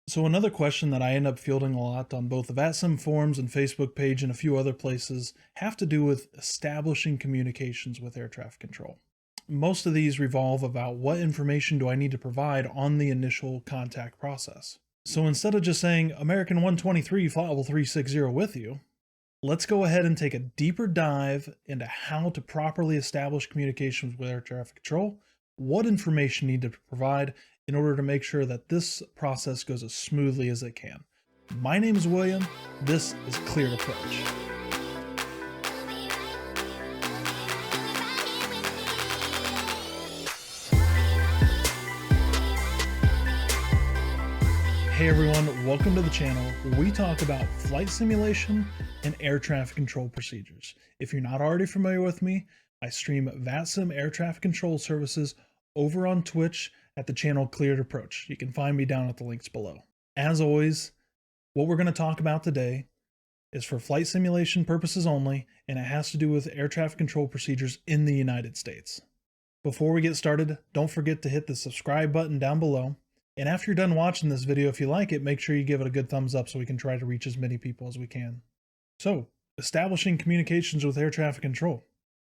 So another question that I end up fielding a lot on both the VATSIM forums and Facebook page and a few other places have to do with establishing communications with air traffic control. Most of these revolve about what information do I need to provide on the initial contact process. So instead of just saying American 123 flight level 360 with you, let's go ahead and take a deeper dive into how to properly establish communications with air traffic control, what information you need to provide in order to make sure that this process goes as smoothly as it can. My name is William. This is Cleared Approach. Hey everyone, welcome to the channel where we talk about flight simulation and air traffic control procedures. If you're not already familiar with me, I stream VATSIM air traffic control services over on Twitch at the channel Cleared Approach. You can find me down at the links below. As always, what we're going to talk about today is for flight simulation purposes only, and it has to do with air traffic control procedures in the United States. Before we get started, don't forget to hit the subscribe button down below. And after you're done watching this video, if you like it, make sure you give it a good thumbs up so we can try to reach as many people as we can. So, establishing communications with air traffic control.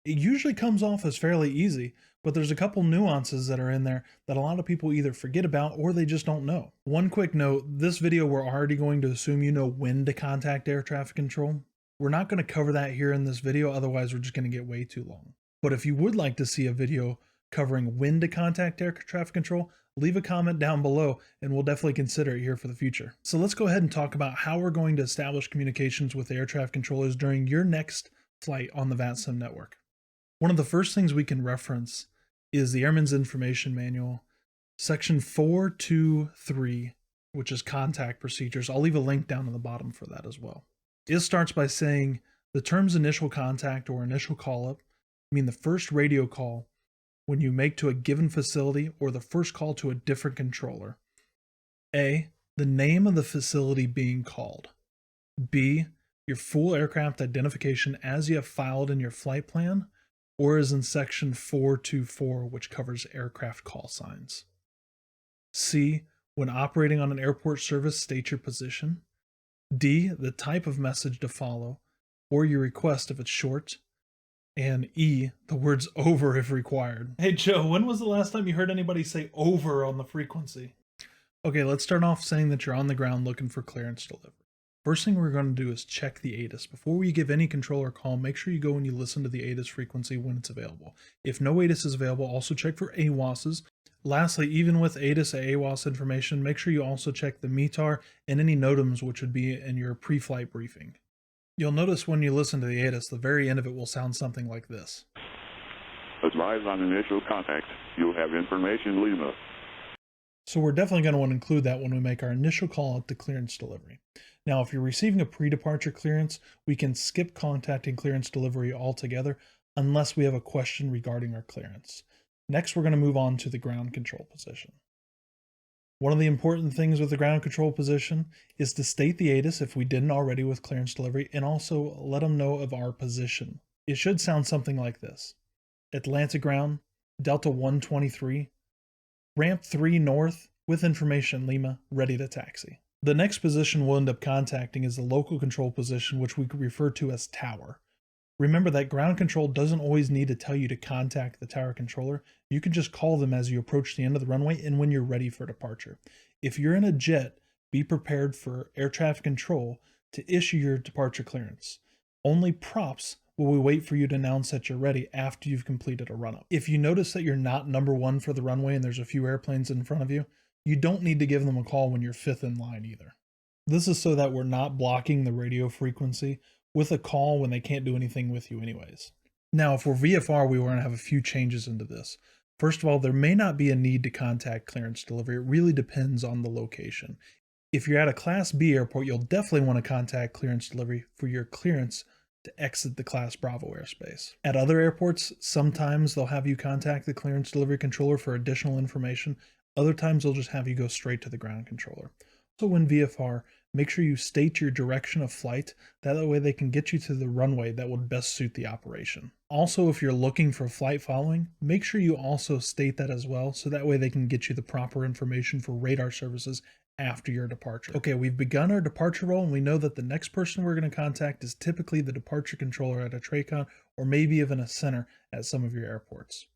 It usually comes off as fairly easy, but there's a couple nuances that are in there that a lot of people either forget about or they just don't know. One quick note, this video we're already going to assume you know when to contact air traffic control. We're not going to cover that here in this video, otherwise we're just going to get way too long. But if you would like to see a video covering when to contact air traffic control, leave a comment down below and we'll definitely consider it here for the future. So let's go ahead and talk about how we're going to establish communications with air traffic controllers during your next flight on the VATSIM network. One of the first things we can reference is the Airman's Information Manual, section 423, which is contact procedures. I'll leave a link down in the bottom for that as well. It starts by saying the terms initial contact or initial call-up mean the first radio call when you make to a given facility or the first call to a different controller. A, the name of the facility being called. B, your full aircraft identification as you have filed in your flight plan or as in section 424, which covers aircraft call signs. C, when operating on an airport service, state your position. D, the type of message to follow or your request if it's short. And E, the words over if required. Hey Joe, when was the last time you heard anybody say over on the frequency? Okay, let's start off saying that you're on the ground looking for clearance delivery. First thing we're going to do is check the ATC. Before we give any controller a call, make sure you go and you listen to the ATC frequency when it's available. If no ATC is available, also check for AWOSs. Lastly, even with ATC or AWOS information, make sure you also check the METAR and any NOTAMs, which would be in your pre-flight briefing. You'll notice when you listen to the ATC, the very end of it will sound something like this. Advise on initial contact. You have information, Lima. So we're definitely going to want to include that when we make our initial call out to clearance delivery. Now, if you're receiving a pre-departure clearance, we can skip contacting clearance delivery altogether unless we have a question regarding our clearance. Next, we're going to move on to the ground control position. One of the important things with the ground control position is to state the ATC if we didn't already with clearance delivery, and also let them know of our position. It should sound something like this. Atlanta ground, Delta 123, ramp 3 north with information Lima, ready to taxi. The next position we'll end up contacting is the local control position, which we refer to as tower. Remember that ground control doesn't always need to tell you to contact the tower controller. You can just call them as you approach the end of the runway and when you're ready for departure. If you're in a jet, be prepared for air traffic control to issue your departure clearance. Only props will we wait for you to announce that you're ready after you've completed a run-up. If you notice that you're not number 1 for the runway and there's a few airplanes in front of you, you don't need to give them a call when you're 5th in line either. This is so that we're not blocking the radio frequency with a call when they can't do anything with you anyways. Now, if we're VFR, we want to have a few changes into this. First of all, there may not be a need to contact clearance delivery. It really depends on the location. If you're at a Class B airport, you'll definitely want to contact clearance delivery for your clearance to exit the Class Bravo airspace. At other airports, sometimes they'll have you contact the clearance delivery controller for additional information. Other times they'll just have you go straight to the ground controller. So when VFR, make sure you state your direction of flight. That way they can get you to the runway that would best suit the operation. Also, if you're looking for flight following, make sure you also state that as well, so that way they can get you the proper information for radar services after your departure. Okay, we've begun our departure roll, and we know that the next person we're going to contact is typically the departure controller at a TRACON, or maybe even a center at some of your airports.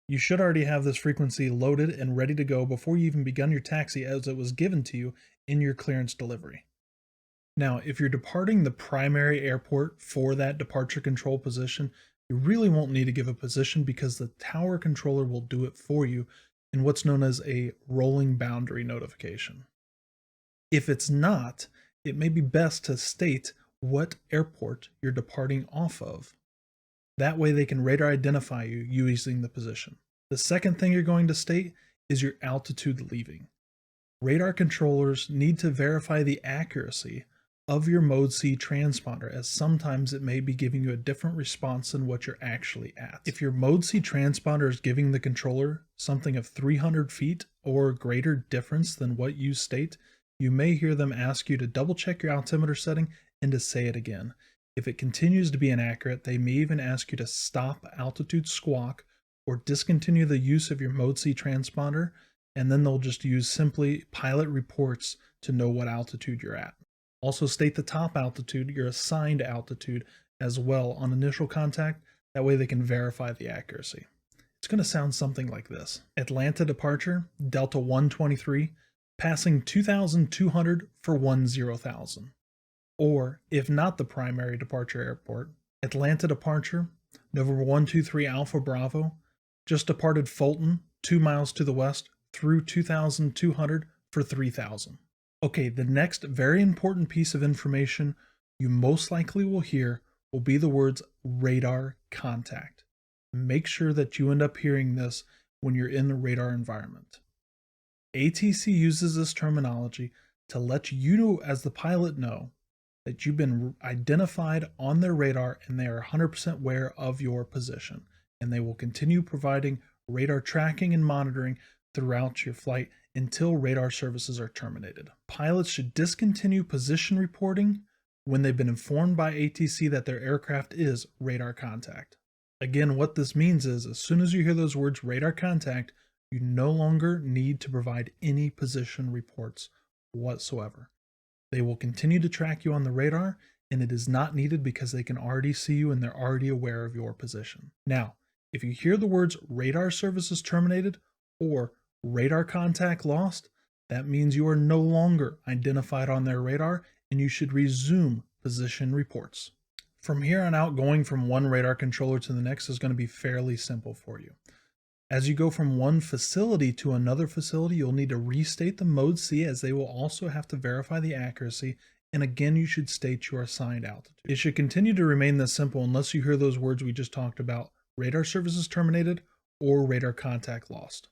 You should already have this frequency loaded and ready to go before you even begun your taxi, as it was given to you in your clearance delivery. Now, if you're departing the primary airport for that departure control position, you really won't need to give a position because the tower controller will do it for you in what's known as a rolling boundary notification. If it's not, it may be best to state what airport you're departing off of. That way they can radar identify you using the position. The second thing you're going to state is your altitude leaving. Radar controllers need to verify the accuracy of your Mode C transponder, as sometimes it may be giving you a different response than what you're actually at. If your Mode C transponder is giving the controller something of 300 feet or greater difference than what you state, you may hear them ask you to double check your altimeter setting and to say it again. If it continues to be inaccurate, they may even ask you to stop altitude squawk or discontinue the use of your Mode C transponder, and then they'll just use simply pilot reports to know what altitude you're at. Also state the top altitude, your assigned altitude as well on initial contact. That way they can verify the accuracy. It's going to sound something like this. Atlanta departure, Delta 123, passing 2,200 for 10,000. Or, if not the primary departure airport, Atlanta departure, November 123 Alpha Bravo, just departed Fulton, 2 miles to the west, through 2,200 for 3,000. Okay, the next very important piece of information you most likely will hear will be the words radar contact. Make sure that you end up hearing this when you're in the radar environment. ATC uses this terminology to let you as the pilot know that you've been identified on their radar and they are 100% aware of your position, and they will continue providing radar tracking and monitoring throughout your flight until radar services are terminated. Pilots should discontinue position reporting when they've been informed by ATC that their aircraft is radar contact. Again, what this means is as soon as you hear those words radar contact, you no longer need to provide any position reports whatsoever. They will continue to track you on the radar, and it is not needed because they can already see you and they're already aware of your position. Now, if you hear the words radar services terminated or radar contact lost, that means you are no longer identified on their radar and you should resume position reports. From here on out, going from one radar controller to the next is going to be fairly simple for you. As you go from one facility to another facility, you'll need to restate the Mode C, as they will also have to verify the accuracy, and again you should state your assigned altitude. It should continue to remain this simple unless you hear those words we just talked about, radar services terminated or radar contact lost.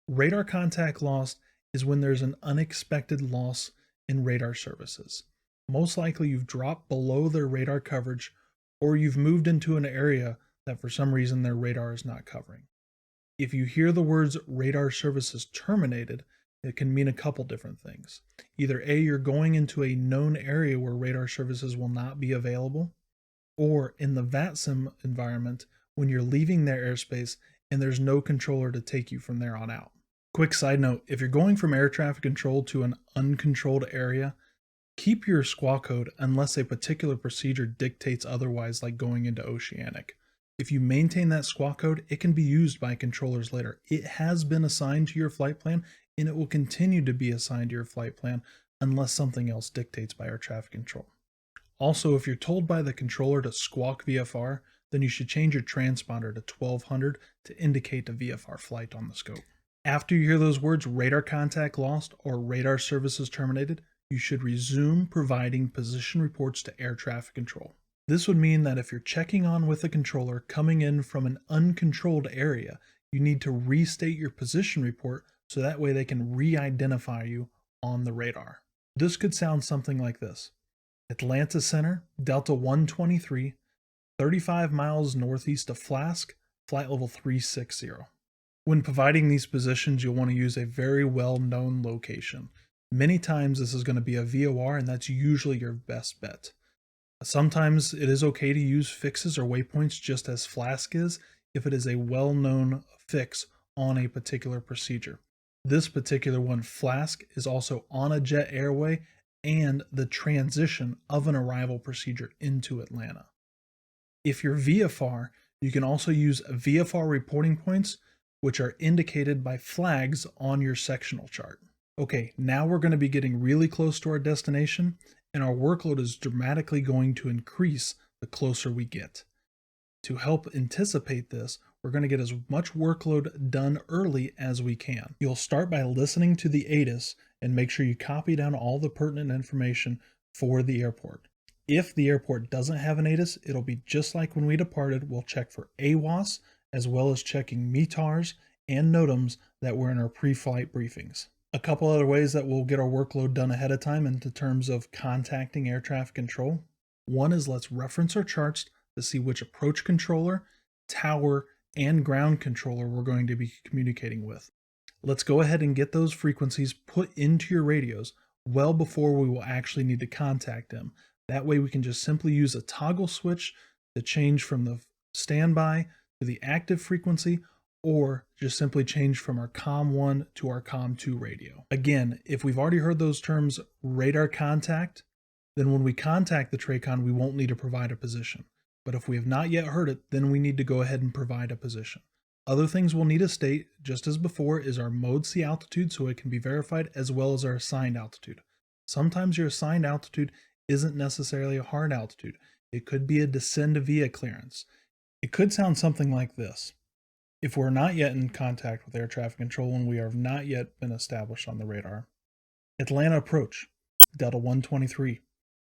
Radar contact lost is when there's an unexpected loss in radar services. Most likely you've dropped below their radar coverage, or you've moved into an area that for some reason their radar is not covering. If you hear the words radar services terminated, it can mean a couple different things. Either A, you're going into a known area where radar services will not be available, or in the VATSIM environment, when you're leaving their airspace and there's no controller to take you from there on out. Quick side note, if you're going from air traffic control to an uncontrolled area, keep your squawk code unless a particular procedure dictates otherwise, like going into oceanic. If you maintain that squawk code, it can be used by controllers later. It has been assigned to your flight plan, and it will continue to be assigned to your flight plan unless something else dictates by air traffic control. Also, if you're told by the controller to squawk VFR, then you should change your transponder to 1200 to indicate a VFR flight on the scope. After you hear those words radar contact lost or radar services terminated, you should resume providing position reports to air traffic control. This would mean that if you're checking on with a controller coming in from an uncontrolled area, you need to restate your position report so that way they can re-identify you on the radar. This could sound something like this. Atlanta Center, Delta 123, 35 miles northeast of Flask, flight level 360. When providing these positions, you'll want to use a very well-known location. Many times this is going to be a VOR, and that's usually your best bet. Sometimes it is okay to use fixes or waypoints just as Flask is if it is a well-known fix on a particular procedure. This particular one, Flask, is also on a jet airway and the transition of an arrival procedure into Atlanta. If you're VFR, you can also use VFR reporting points, which are indicated by flags on your sectional chart. Okay, now we're going to be getting really close to our destination, and our workload is dramatically going to increase the closer we get. To help anticipate this, we're going to get as much workload done early as we can. You'll start by listening to the ATC and make sure you copy down all the pertinent information for the airport. If the airport doesn't have an ATC, it'll be just like when we departed. We'll check for AWOS, as well as checking METARs and NOTAMs that were in our pre-flight briefings. A couple other ways that we'll get our workload done ahead of time in terms of contacting air traffic control. One is let's reference our charts to see which approach controller, tower, and ground controller we're going to be communicating with. Let's go ahead and get those frequencies put into your radios well before we will actually need to contact them. That way we can just simply use a toggle switch to change from the standby to the active frequency, or just simply change from our COM1 to our COM2 radio. Again, if we've already heard those terms radar contact, then when we contact the TRACON, we won't need to provide a position. But if we have not yet heard it, then we need to go ahead and provide a position. Other things we'll need to state, just as before, is our mode C altitude so it can be verified, as well as our assigned altitude. Sometimes your assigned altitude isn't necessarily a hard altitude. It could be a descend via clearance. It could sound something like this. If we're not yet in contact with air traffic control and we have not yet been established on the radar, Atlanta approach, Delta 123,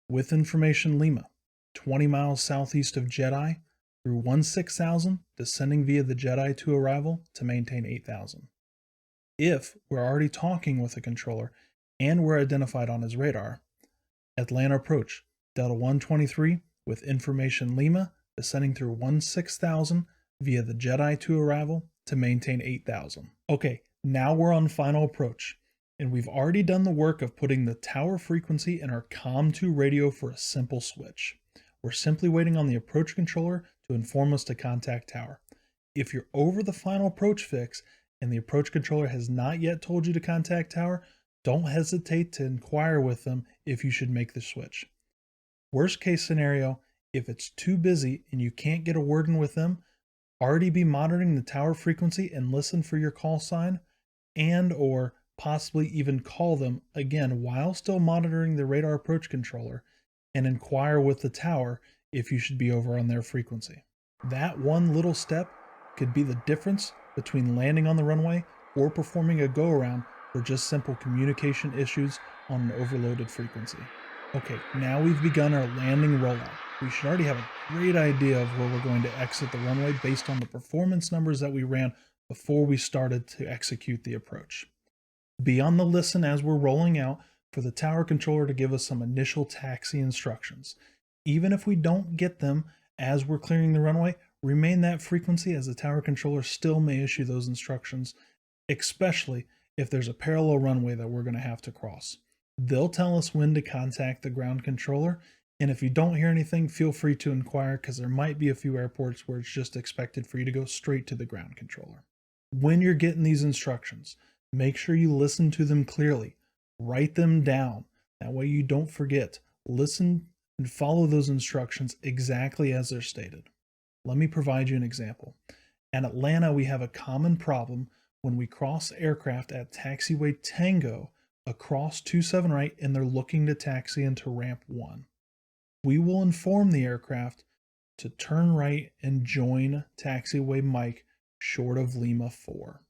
with information Lima, 20 miles southeast of Jedi through 16,000, descending via the Jedi to arrival to maintain 8,000. If we're already talking with a controller and we're identified on his radar, Atlanta approach, Delta 123, with information Lima, descending through 16,000 via the Jedi to arrival to maintain 8,000. Okay, now we're on final approach, and we've already done the work of putting the tower frequency in our COM2 radio for a simple switch. We're simply waiting on the approach controller to inform us to contact tower. If you're over the final approach fix and the approach controller has not yet told you to contact tower, don't hesitate to inquire with them if you should make the switch. Worst case scenario, if it's too busy and you can't get a word in with them, already be monitoring the tower frequency and listen for your call sign, and or possibly even call them again while still monitoring the radar approach controller and inquire with the tower if you should be over on their frequency. That one little step could be the difference between landing on the runway or performing a go-around for just simple communication issues on an overloaded frequency. Okay, now we've begun our landing rollout. We should already have a great idea of where we're going to exit the runway based on the performance numbers that we ran before we started to execute the approach. Be on the listen as we're rolling out for the tower controller to give us some initial taxi instructions. Even if we don't get them as we're clearing the runway, remain that frequency as the tower controller still may issue those instructions, especially if there's a parallel runway that we're going to have to cross. They'll tell us when to contact the ground controller, and if you don't hear anything, feel free to inquire because there might be a few airports where it's just expected for you to go straight to the ground controller. When you're getting these instructions, make sure you listen to them clearly. Write them down. That way you don't forget. Listen and follow those instructions exactly as they're stated. Let me provide you an example. At Atlanta, we have a common problem when we cross aircraft at taxiway Tango across 27 right and they're looking to taxi into ramp 1. We will inform the aircraft to turn right and join taxiway Mike short of Lima 4.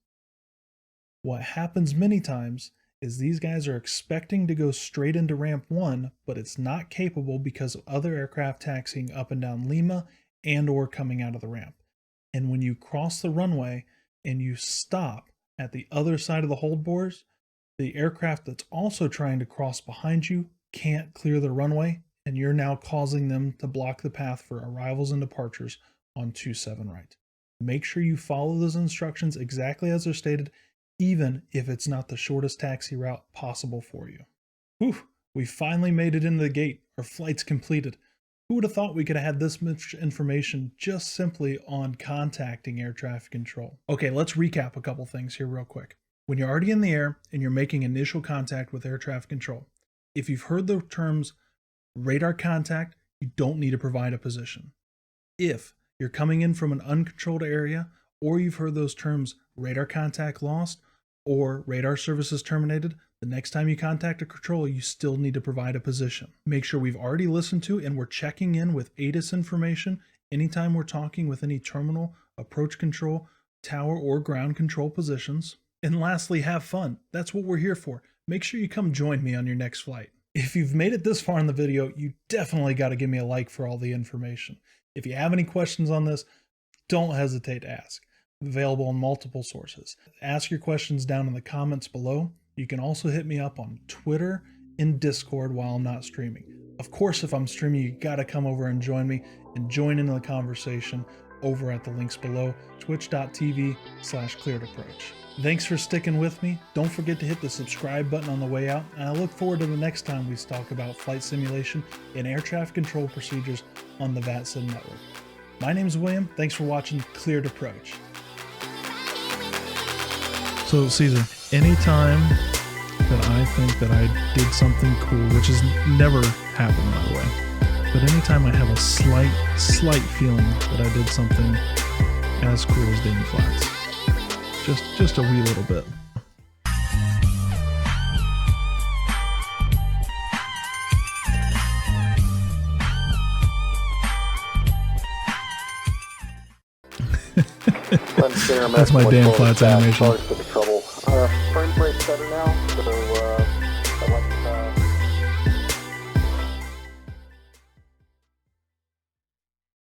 What happens many times is these guys are expecting to go straight into ramp 1, but it's not capable because of other aircraft taxiing up and down Lima and or coming out of the ramp. And when you cross the runway and you stop at the other side of the hold bores, the aircraft that's also trying to cross behind you can't clear the runway, and you're now causing them to block the path for arrivals and departures on 27 right. Make sure you follow those instructions exactly as they're stated, even if it's not the shortest taxi route possible for you. Whew, we finally made it into the gate. Our flight's completed. Who would have thought we could have had this much information just simply on contacting air traffic control? Okay, let's recap a couple things here real quick. When you're already in the air and you're making initial contact with air traffic control, if you've heard the terms radar contact, you don't need to provide a position. If you're coming in from an uncontrolled area, or you've heard those terms radar contact lost or radar services terminated, the next time you contact a controller, you still need to provide a position. Make sure we've already listened to and we're checking in with ATC information anytime we're talking with any terminal, approach control, tower, or ground control positions. And lastly, have fun. That's what we're here for. Make sure you come join me on your next flight. If you've made it this far in the video, you definitely got to give me a like for all the information. If you have any questions on this, don't hesitate to ask. Available on multiple sources. Ask your questions down in the comments below. You can also hit me up on Twitter and Discord while I'm not streaming. Of course, if I'm streaming, you got to come over and join me and join into the conversation over at the links below, twitch.tv/clearedapproach. Thanks for sticking with me. Don't forget to hit the subscribe button on the way out, and I look forward to the next time we talk about flight simulation and air traffic control procedures on the VATSIM network. My name's William. Thanks for watching Cleared Approach. So, Caesar, anytime that I think that I did something cool, which has never happened, by the way, but anytime I have a slight feeling that I did something as cool as Danny Flats, just a wee little bit. That's my Dan Flats animation. Sorry for the trouble. Frame rate's better now.